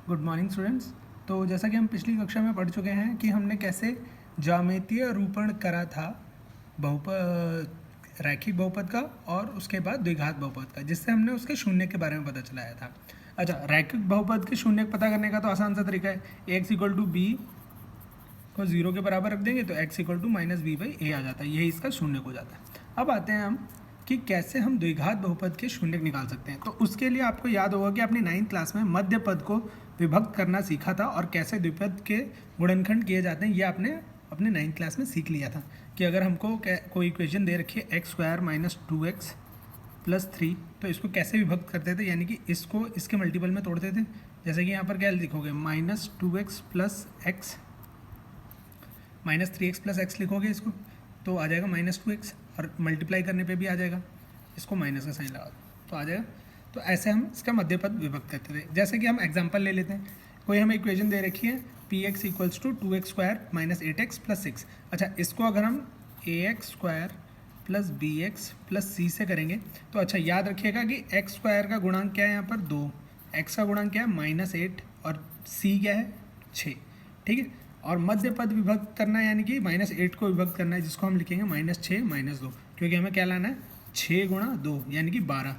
Good morning students. तो जैसा कि हम पिछली कक्षा में पढ़ चुके हैं कि हमने कैसे ज्यामितीय रूपण करा था रैखिक बहुपद का और उसके बाद द्विघात बहुपद का, जिससे हमने उसके शून्य के बारे में पता चलाया था। अच्छा, रैखिक बहुपद के शून्य पता करने का तो आसान सा तरीका है, एक्स इक्वल टू बी को जीरो के बराबर रख देंगे तो x equal to minus b by a आ जाता है, यही इसका शून्य हो जाता है। अब आते हैं हम कि कैसे हम द्विघात बहुपद के शून्य निकाल सकते हैं। तो उसके लिए आपको याद होगा कि अपनी 9th क्लास में मध्य पद को विभक्त करना सीखा था और कैसे द्विपद के गुणनखंड किए जाते हैं, ये आपने अपने 9th क्लास में सीख लिया था कि अगर हमको कोई इक्वेशन दे रखी है x square minus 2x plus 3, तो इसको कैसे विभक्त करते थे, यानी कि इसको इसके मल्टीपल में तोड़ते थे। जैसे कि यहाँ पर क्या लिखोगे, minus 2x plus x minus 3x plus x लिखोगे इसको तो आ जाएगा माइनस 2x, और मल्टीप्लाई करने पे भी आ जाएगा, इसको माइनस का साइन लगा दो तो आ जाएगा। तो ऐसे हम इसका मध्य पद विभक्त करते थे। जैसे कि हम एग्जांपल ले लेते हैं, कोई हमें इक्वेशन दे रखी है p x equals to 2x square minus 8x plus 6। अच्छा, इसको अगर हम ax square plus b x plus c से करेंगे तो अच्छा याद रखिएगा कि एक्स स्क्वायर का गुणांक क्या है, यहाँ पर 2, एक्स का गुणांक क्या है -8 और सी क्या है 6, ठीक है। और मध्य पद विभक्त करना है, यानी कि -8 को विभक्त करना है, जिसको हम लिखेंगे -6 -2, क्योंकि हमें क्या लाना है 6 गुणा 2 यानी कि 12।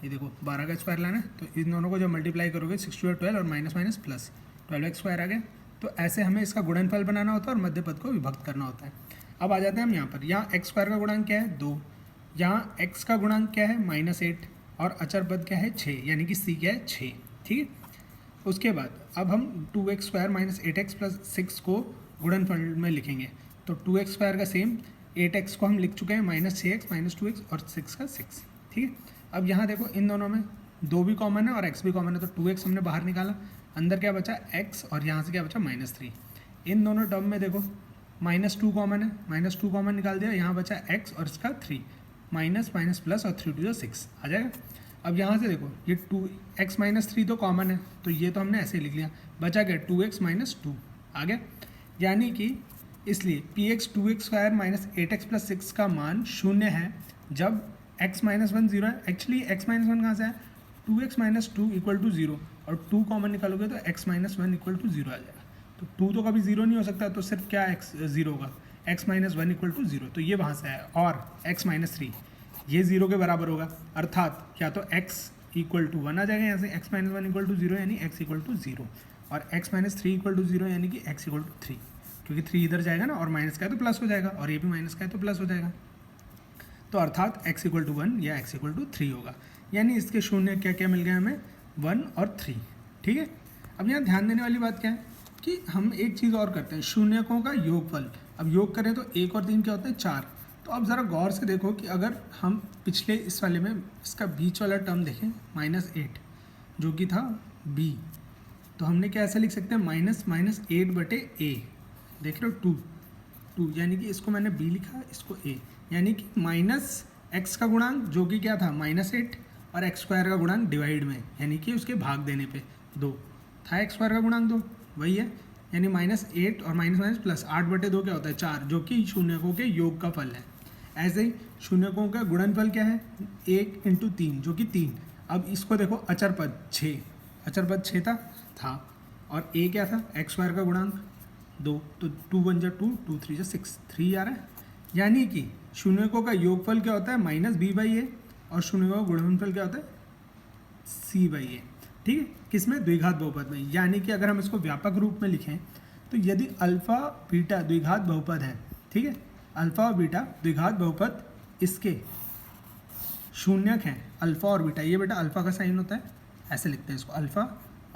ये देखो 12 का स्क्वायर लाना है, तो इन दोनों को जब मल्टीप्लाई करोगे 6 और 12 और minus minus plus 12x square आ गया। तो ऐसे हमें इसका गुणनफल बनाना होता है और मध्य पद को विभक्त करना होता है। अब आ जाते हैं हम यहाँ पर, यहाँ एक्स स्क्वायर का गुणांक क्या है 2, यहाँ एक्स का गुणांक क्या है -8 और अचर पद क्या है 6, यानी कि सी क्या है 6, ठीक है। उसके बाद अब हम 2x square minus 8x plus 6 को गुणनफल में लिखेंगे, तो 2x स्क्वायर का सेम 8x को हम लिख चुके हैं -6x -2x और 6 का 6, ठीक है। अब यहाँ देखो इन दोनों में 2 भी कॉमन है और x भी कॉमन है, तो 2x हमने बाहर निकाला, अंदर क्या बचा x और यहाँ से क्या बचा -3। इन दोनों टर्म में देखो -2 कॉमन है, -2 कॉमन निकाल दिया, यहाँ बचा x और इसका 3, माइनस माइनस प्लस और 3 2 6 आ जाएगा। अब यहाँ से देखो ये 2x -3 तो कॉमन है, तो ये तो हमने ऐसे ही लिख लिया, बचा गया 2x -2 आ गया, यानी कि इसलिए px 2x square minus 8x plus 6 का मान शून्य है जब x -1 0 है। एक्चुअली x -1 कहाँ से है, 2x -2 इक्वल टू 0, और 2 कॉमन निकालोगे तो x -1 इक्वल टू 0 आ जाएगा। तो 2 तो कभी 0 नहीं हो सकता, तो सिर्फ क्या x 0 होगा, x -1 इक्वल टू 0, तो ये वहाँ से है। और x -3 ये 0 के बराबर होगा, अर्थात क्या तो x इक्वल टू 1 आ जाएगा यहाँ से, x -1 इक्वल टू 0 यानी x इक्वल टू 0, और x -3 इक्वल टू 0 यानी कि x इक्वल टू 3, क्योंकि 3 इधर जाएगा ना, और माइनस का है तो प्लस हो जाएगा, और ये भी माइनस का है तो प्लस हो जाएगा, तो अर्थात x इक्वल टू 1 या x इक्वल टू 3 होगा। यानी इसके शून्य क्या क्या मिल गया हमें, 1 और 3, ठीक है। अब यहाँ ध्यान देने वाली बात क्या है कि हम एक चीज़ और करते हैं, शून्यकों का योगफल। अब योग करें तो 1 और 3 क्या होते हैं 4। तो अब ज़रा गौर से देखो कि अगर हम पिछले इस वाले में इसका बीच वाला टर्म देखें -8 जो कि था b, तो हमने क्या ऐसा लिख सकते हैं -8 बटे a, देख रहे हो 2 यानी कि इसको मैंने b लिखा, इसको a, यानी कि माइनस x का गुणांक जो कि क्या था -8 और x स्क्वायर का गुणांक डिवाइड में, यानी कि उसके भाग देने पे 2 था, x स्क्वायर का गुणांक 2 वही है, यानी -8 और माइनस प्लस 8 बटे 2 क्या होता है 4, जो कि शून्यकों के योग का फल है। ऐसे ही शून्यकों का गुणनफल क्या है 1 × 3 जो कि 3। अब इसको देखो अचर पद 6, अचर पद 6 था और a क्या था x स्क्वायर का गुणांक 2, तो 2 1 2 2 3 6 3 आ रहा है, यानी कि शून्यकों का योगफल क्या होता है -b/a और शून्यकों का गुणनफल क्या होता है c/a, ठीक है, किसमें द्विघात बहुपद में। यानी कि अगर हम इसको व्यापक रूप में लिखें तो यदि अल्फा बीटा द्विघात बहुपद है, ठीक है, अल्फा और बीटा द्विघात बहुपद इसके शून्यक हैं, अल्फा और बीटा, ये बेटा अल्फा का साइन होता है, ऐसे लिखते हैं इसको अल्फा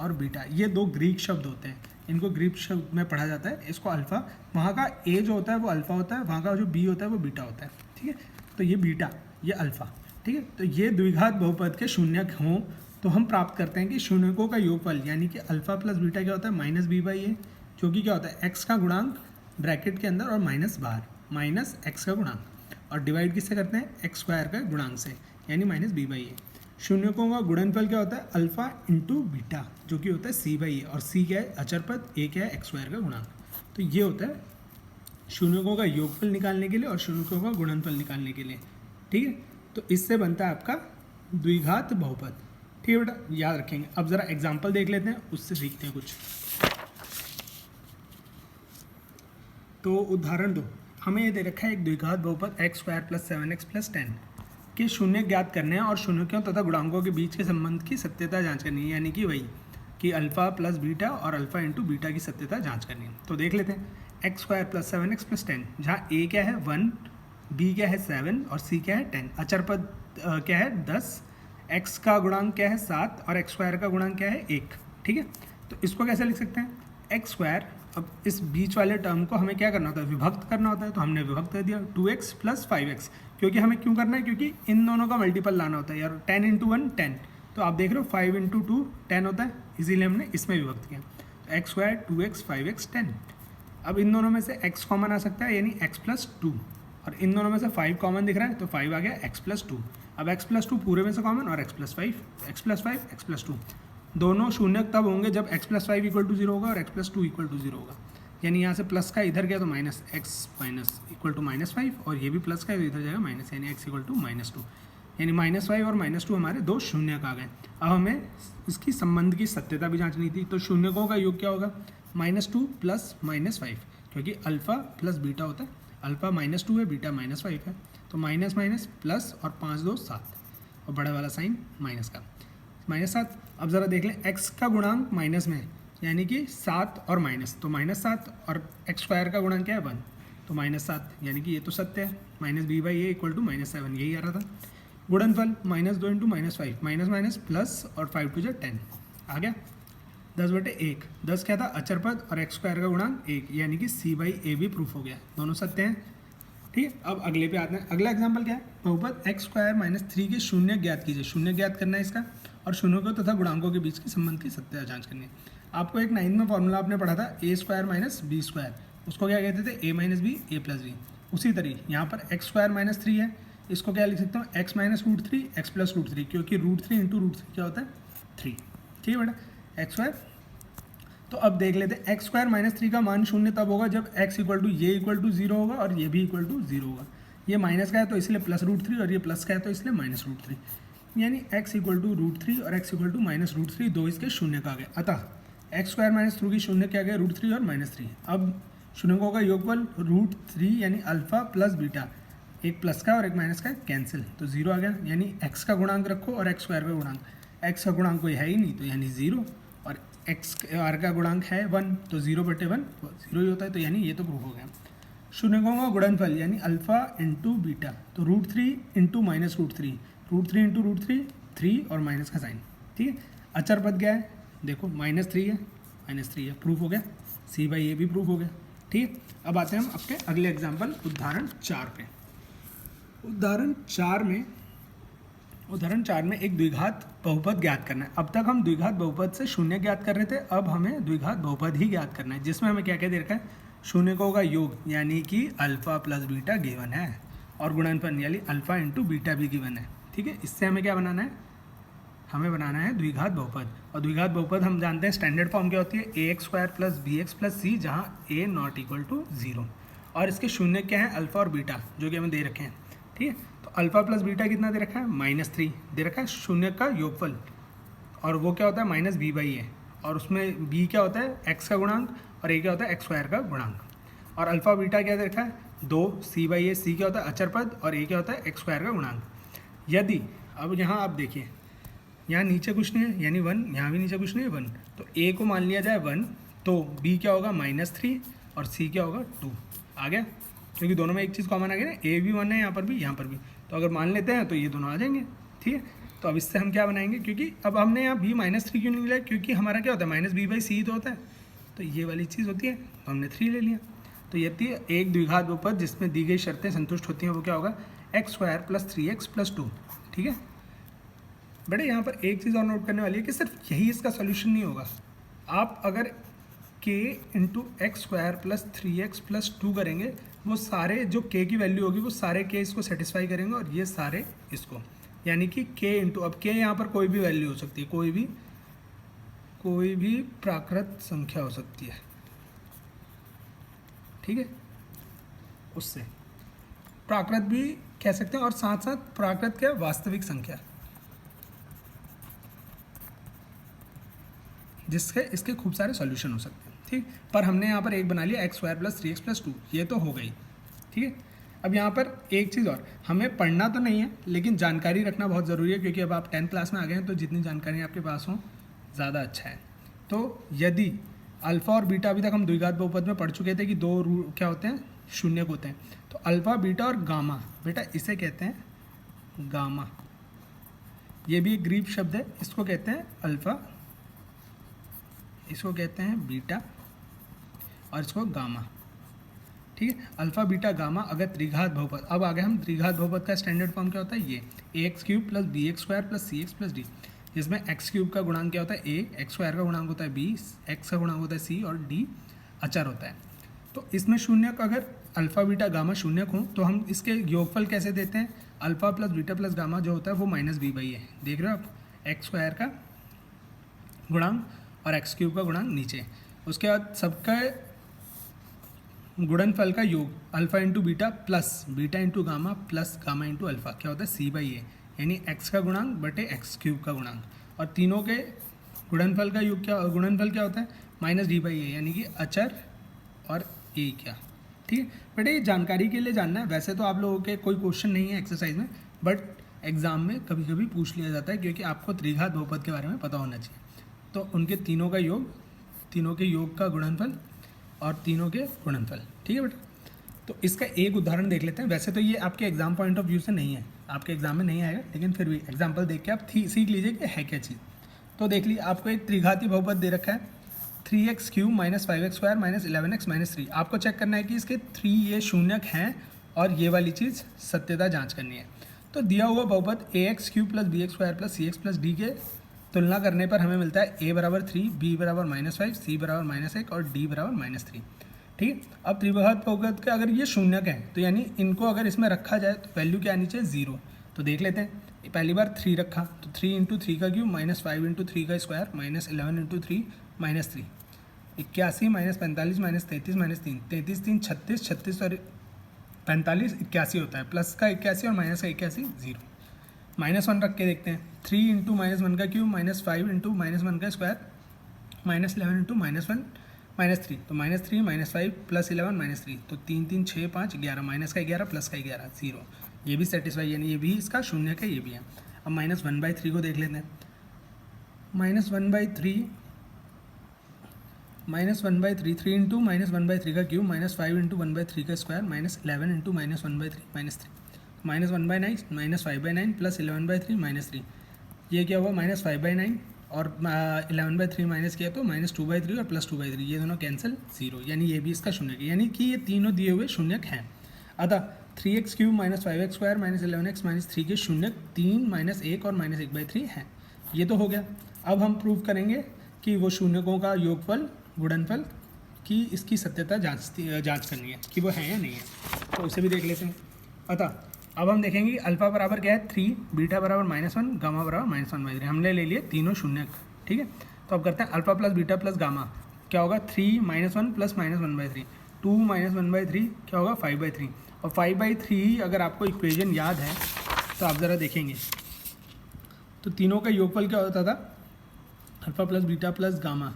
और बीटा, ये 2 ग्रीक शब्द होते हैं, इनको ग्रीक शब्द में पढ़ा जाता है, इसको अल्फा, वहाँ का ए जो होता है वो अल्फा होता है, वहाँ का जो बी होता है वो बीटा होता है, ठीक है। तो ये बीटा ये अल्फा, ठीक है। तो ये द्विघात बहुपद के शून्यक हों तो हम प्राप्त करते हैं कि शून्यकों का योगफल, यानी कि अल्फा प्लस बीटा क्या होता है -b/a, जो कि क्या होता है x का गुणांक ब्रैकेट के अंदर और माइनस बाहर, माइनस x का गुणांक, और डिवाइड किससे करते हैं x स्क्वायर का गुणांक से, यानी -b/a। शून्यकों का गुणनफल क्या होता है अल्फा इंटू बीटा, जो कि होता है c/a, और c क्या है अचर पद, a क्या है x स्क्वायर का गुणांक। तो ये होता है शून्यकों का योगफल निकालने के लिए और शून्यकों का गुणनफल निकालने के लिए, ठीक है। तो इससे बनता है आपका द्विघात बहुपद, ठीक है। ठीक है बेटा, याद रखेंगे। अब ज़रा एग्जाम्पल देख लेते हैं, उससे सीखते हैं कुछ। तो उदाहरण 2, हमें ये दे रखा है एक द्विघात बहुपद x² + 7x + 10 के शून्य ज्ञात करने हैं और शून्यों तथा गुणांकों के बीच के संबंध की सत्यता जांच करनी है, यानी कि वही कि अल्फा प्लस बीटा और अल्फा इंटू बीटा की सत्यता जांच करनी है। तो देख लेते हैं x² + 7x + 10, जहाँ a क्या है 1, b क्या है 7 और c क्या है 10। अचर पद क्या है 10, x का गुणांक क्या है 7 और x² का गुणांक क्या है 1। ठीक है, तो इसको कैसे लिख सकते हैं x²। अब इस बीच वाले टर्म को हमें क्या करना होता है, विभक्त करना होता है। तो हमने विभक्त कर दिया 2x + 5x, क्योंकि हमें क्यों करना है, क्योंकि इन दोनों का मल्टीपल लाना होता है यार। 10 × 1 10, तो आप देख रहे हो 5 × 2 10 होता है, इसीलिए हमने इसमें विभक्त किया। तो x² 2x 5x 10। अब इन दोनों में से x कॉमन आ सकता है, यानी x + 2, और इन दोनों में से 5 कॉमन दिख रहा है, तो 5 आ गया x + 2। अब x + 2 पूरे में से कॉमन और x + 5, x + 5 x + 2 दोनों शून्य तब होंगे जब x + 5 = 0 होगा और x + 2 = 0 होगा। यानी यहाँ से प्लस का इधर गया तो -x - 5, और ये भी प्लस का तो इधर जाएगा माइनस, यानी x = -2, यानी -5 और -2 हमारे दो शून्यक आ गए। अब हमें इसकी संबंध की सत्यता भी जांचनी थी। तो शून्यकों का योग क्या होगा, -2 + -5, क्योंकि अल्फा प्लस बीटा होता है। अल्फा -2 है, बीटा -5 है, तो माइनस माइनस प्लस और 5 2 7, और बड़ा वाला साइन माइनस का -7। अब ज़रा देख लें, x का गुणांक माइनस में है, यानी कि 7 और माइनस, तो -7, और x² का गुणांक क्या है 1, तो -7, यानी कि ये तो सत्य है। -b/a = -7, यही आ रहा था। गुणनफल -2 × -5, माइनस माइनस प्लस और 5 2 10 आ गया 10/1। 10 क्या था, अचर पद, और x² का गुणांक 1, यानी कि c/a भी प्रूफ हो गया, दोनों सत्य हैं। ठीक है, अब अगले पे आते हैं। अगला एग्जाम्पल क्या है, बहुपद x² - 3 के शून्य ज्ञात कीजिए। शून्य ज्ञात करना है इसका, और शून्यों तथा गुणांकों के बीच के संबंध की सत्यता जांच करनी है। आपको एक 9th में फॉर्मूला आपने पढ़ा था a² - b², उसको क्या कहते थे, a - b a + b। उसी तरीके यहाँ पर x² - 3 है, इसको क्या लिख सकता हूँ, x - √3 x + √3, क्योंकि √3 × √3 क्या होता है 3। ठीक है बेटा, x²। तो अब देख लेते हैं, x² - 3 का मान शून्य तब होगा जब x = 0 होगा और ये भी =0 होगा। ये माइनस का है तो इसलिए +√3, और ये प्लस का है तो इसलिए -√3, यानी x = √3 और x = -√3 दो इसके शून्य का आ गए। अतः x² - 3 की शून्य क्या गए, √3 और -3। अब शून्यों का योगफल √3, यानी अल्फा प्लस बीटा, एक प्लस का और एक माइनस का कैंसिल, तो 0 आ गया। यानी x का गुणांक रखो और x² का गुणांक, x का गुणांक कोई है ही नहीं, तो यानी 0, और x² का गुणांक है 1, तो 0/1 0 ही होता है, तो यानी ये तो प्रूफ हो गया। शून्यों का गुणनफल यानी अल्फा इंटू बीटा, तो √3 × -√3, √3 × √3 3 और माइनस का साइन। ठीक है, अचर पद क्या है, देखो -3 है, -3 है, प्रूफ हो गया। c/a भी प्रूफ हो गया। ठीक है, अब आते हैं हम अपने अगले एग्जाम्पल उदाहरण 4 पे। उदाहरण 4 में एक द्विघात बहुपद ज्ञात करना है। अब तक हम द्विघात बहुपद से शून्य ज्ञात कर रहे थे, अब हमें द्विघात बहुपद ही ज्ञात करना है, जिसमें हमें क्या क्या दे रखा है, शून्यकों का योग यानी कि अल्फा प्लस बीटा गिवन है, और गुणनफल यानी अल्फा इंटू बीटा भी गिवन है। ठीक है, इससे हमें क्या बनाना है, हमें बनाना है द्विघात बहुपद। और द्विघात बहुपद हम जानते हैं स्टैंडर्ड फॉर्म क्या होती है, ax² + bx + c, जहाँ a ≠ 0, और इसके शून्य क्या है, अल्फा और बीटा, जो कि हमें दे रखे हैं। ठीक है, तो अल्फा प्लस बीटा कितना दे रखा है, -3 दे रखा है, शून्य का योगफल, और वो क्या होता है -b/a, और उसमें b क्या होता है, x का गुणांक, और a क्या होता है x² का गुणांक, और अल्फा बीटा क्या दे रखा है 2, c/a, c क्या होता है अचर पद, और a क्या होता है x² का गुणांक। यदि अब यहाँ आप देखिए, यहाँ नीचे कुछ नहीं है यानी 1, यहाँ भी नीचे कुछ नहीं है 1, तो a को मान लिया जाए 1, तो b क्या होगा -3 और c क्या होगा 2 आ गया, क्योंकि दोनों में एक चीज़ कॉमन आ गई ना, a भी 1 है यहाँ पर भी, तो अगर मान लेते हैं तो ये दोनों आ जाएंगे। ठीक है, तो अब इससे हम क्या बनाएंगे, क्योंकि अब हमने यहाँ b -3 क्यों नहीं लिया, क्योंकि हमारा क्या होता है -b/c तो होता है, तो ये वाली चीज़ होती है, तो हमने 3 ले लिया। तो ये थी एक द्विघात बहुपद जिसमें दी गई शर्तें संतुष्ट होती हैं, वो क्या होगा, x² + 3x + 2। ठीक है बेटे, यहाँ पर एक चीज़ और नोट करने वाली है कि सिर्फ यही इसका सोल्यूशन नहीं होगा। आप अगर k × x² + 3x + 2 करेंगे, वो सारे जो k की वैल्यू होगी वो सारे k इसको सेटिस्फाई करेंगे, और ये सारे इसको, यानी कि k × अब k यहाँ पर कोई भी वैल्यू हो सकती है, कोई भी प्राकृत संख्या हो सकती है। ठीक है, उससे प्राकृत भी कह सकते हैं, और साथ साथ प्राकृत क्या, वास्तविक संख्या। जिससे इसके खूब सारे सॉल्यूशन हो सकते हैं, ठीक। पर हमने यहाँ पर एक बना लिया x square plus 3x plus 2, ये तो हो गई, ठीक है। अब यहाँ पर एक चीज़ और, हमें पढ़ना तो नहीं है लेकिन जानकारी रखना बहुत ज़रूरी है, क्योंकि अब आप 10th क्लास में आ गए हैं तो जितनी जानकारी आपके पास हो ज़्यादा अच्छा है। तो यदि अल्फ़ा और बीटा, अभी तक हम द्विघात बहुपद में पढ़ चुके थे कि दो क्या होते हैं, शून्यक होते हैं। तो अल्फ़ा बीटा और गामा, बेटा इसे कहते हैं गामा, ये भी एक ग्रीक शब्द है, इसको कहते हैं अल्फ़ा, इसको कहते हैं बीटा और इसको गामा, ठीक है। अल्फ़ा बीटा गामा अगर त्रिघात बहुपद, अब आ गए हम त्रिघात बहुपद का स्टैंडर्ड फॉर्म क्या होता है, ये ax³ plus bx² plus cx plus d, जिसमें x³ का गुणांक क्या होता है a, x² का गुणांक होता है b, x का गुणांक होता है c और d अचर होता है। तो इसमें शून्यक, अगर अल्फ़ा बीटा गामा शून्यक हो तो हम इसके योगफल कैसे देते हैं, alpha plus beta plus gamma जो होता है वो -b/a है, देख रहे हो आप, x² का गुणांक और x³ का गुणांक नीचे। उसके बाद सबका गुणनफल का योग alpha into beta plus beta into gamma plus gamma into alpha क्या होता है c/a, यानी x का गुणांक बटे x³ का गुणांक, और तीनों के गुणनफल का योग क्या, गुणनफल क्या होता है -d/a, यानी कि अचर और a क्या, ठीक है। बेटा ये जानकारी के लिए जानना है, वैसे तो आप लोगों के कोई क्वेश्चन नहीं है एक्सरसाइज में, बट एग्जाम में कभी कभी पूछ लिया जाता है, क्योंकि आपको त्रिघात बहुपद के बारे में पता होना चाहिए। तो उनके तीनों का योग, तीनों के योग का गुणनफल और तीनों के गुणनफल, ठीक है बेटा। तो इसका एक उदाहरण देख लेते हैं। वैसे तो ये आपके एग्जाम पॉइंट ऑफ व्यू से नहीं है, आपके एग्जाम में नहीं आएगा, लेकिन फिर भी एग्जाम्पल देख के आप सीख लीजिए कि है क्या चीज़। तो देख लीजिए, आपको एक त्रिघाती बहुपद दे रखा है 3x³ minus 5x² minus 11x minus 3। आपको चेक करना है कि इसके 3 ये शून्यक हैं और ये वाली चीज़ सत्यता जाँच करनी है। तो दिया हुआ बहुपद ax³ plus bx² plus cx plus d के तुलना करने पर हमें मिलता है a बराबर 3, b बराबर -5, c बराबर -1 और d बराबर -3, ठीक है। अब त्रिघात बहुपद के अगर ये शून्यक है तो यानी इनको अगर इसमें रखा जाए तो वैल्यू क्या आनी चाहिए, 0। तो देख लेते हैं, पहली बार 3 रखा तो 3 इंटू 3 का क्यूब माइनस 5 इंटू 3 का square minus 11 into 3 minus 3, 81 minus 45 minus 33 minus 3, 33 3 36, 36 और 45 81 होता है, प्लस का 81 और माइनस का 81 0। -1 रख के देखते हैं, 3 इंटू -1 का क्यूब माइनस 5 इंटू -1 का स्क्वायर माइनस 11 इंटू -1 -3, तो -3 -5 प्लस 11 -3, तो 3 3 6 5 11, माइनस का 11 प्लस का 11 0, ये भी सेटिस्फाई, यानी ये भी इसका शून्य का ये भी है। अब -1/3 को देख लेते हैं, -1/3 3 इंटू -1/3 का क्यूब माइनस 5 इंटू 1/3 का स्क्वायर माइनस 11 इंटू -1/3 -3, -1/9 -5/9 प्लस 11/3 -3, ये क्या हुआ -5/9 और 11/3 माइनस किया तो -2/3 और +2/3, ये दोनों कैंसिल 0, यानी ये भी इसका शून्य, यानी कि ये तीनों दिए हुए शून्यक हैं। अतः 3x³ minus 5x² minus 11x minus 3 के शून्यक 3 -1 और -1/3 हैं। ये तो हो गया। अब हम प्रूव करेंगे कि वो शून्यकों का योगफल गुणनफल की इसकी सत्यता जांच करनी है कि वो है या नहीं है, तो उसे भी देख लेते हैं। अतः अब हम देखेंगे अल्फा बराबर क्या है 3, बीटा बराबर -1, गामा बराबर -1/3, हमने ले लिए तीनों शून्यक, ठीक है। तो अब करते हैं alpha plus beta plus gamma क्या होगा 3 -1 प्लस -1/3, 2 -1/3 क्या होगा 5/3, और 5/3 अगर आपको इक्वेशन याद है तो आप ज़रा देखेंगे तो तीनों का योगफल क्या होता था, alpha plus beta plus gamma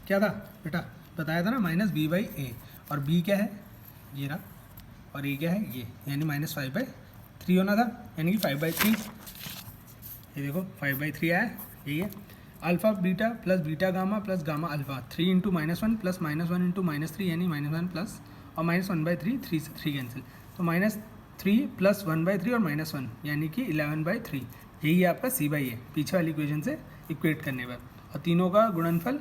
क्या था बेटा, बताया था ना -b/a, और b क्या है ये रहा, और a क्या है ये, यानी -5/3 होना था, यानी कि 5/3, ये देखो 5/3 आया, यही है। Alpha beta plus beta gamma plus gamma alpha 3 into -1 plus -1 into -3, यानी -1 प्लस और -1/3, 3 से 3 कैंसिल, तो -3 प्लस 1/3 और -1 यानी कि 11/3, यही है आपका c/a पीछे वाली इक्वेशन से इक्वेट करने पर, और तीनों का गुणनफल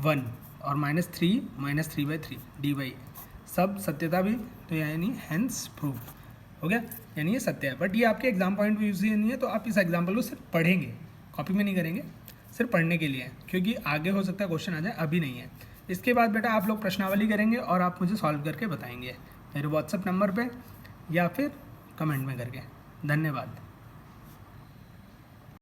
1 और -3 -3/3 d/a, सब सत्यता भी, तो यानी हैंस प्रूव हो गया, यानी ये सत्य है। बट ये आपके एग्जाम पॉइंट व्यू से नहीं है, तो आप इस एग्जाम्पल को सिर्फ पढ़ेंगे, कॉपी में नहीं करेंगे, सिर्फ पढ़ने के लिए है, क्योंकि आगे हो सकता है क्वेश्चन आ जाए, अभी नहीं है। इसके बाद बेटा आप लोग प्रश्नावली करेंगे और आप मुझे सॉल्व करके बताएंगे मेरे व्हाट्सएप नंबर पे या फिर कमेंट में करके। धन्यवाद।